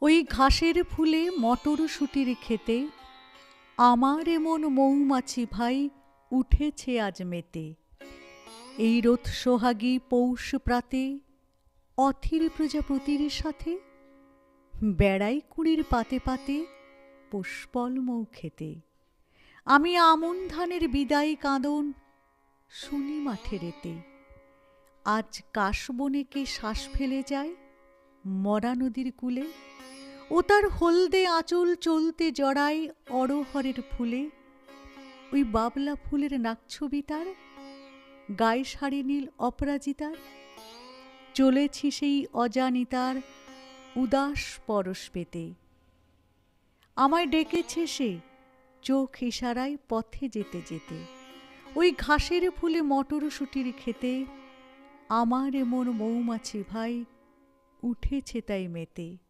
ওই ঘাসের ফুলে মটরশুঁটির খেতে আমার এমন মৌমাছি ভাই উঠেছে আজ মেতে। এই রোদ সোহাগী পৌষ প্রাতে অথির প্রজাপতির সাথে বেড়াই কুড়ির পাতে পাতে পুষ্পলমৌ খেতে। আমি আমন ধানের বিদায় কাঁদন শুনি মাঠেরেতে। আজ কাশবনে কে শ্বাস ফেলে যায় মরা নদীর কূলে, ও তার হলদে আঁচল চলতে জড়ায় অরহরের ফুলে। ওই বাবলা ফুলের নাকছবি তার, গায়ে শাড়ি নীল অপরাজিতার। চলেছি সেই অজানিতার উদাস পরশ পেতে। আমায় ডেকেছে সে চোখ ইশারায় পথে যেতে যেতে। ওই ঘাসের ফুলে মটরশুঁটির খেতে আমার এমন মৌমাছি ভাই উঠেছে তাই মেতে।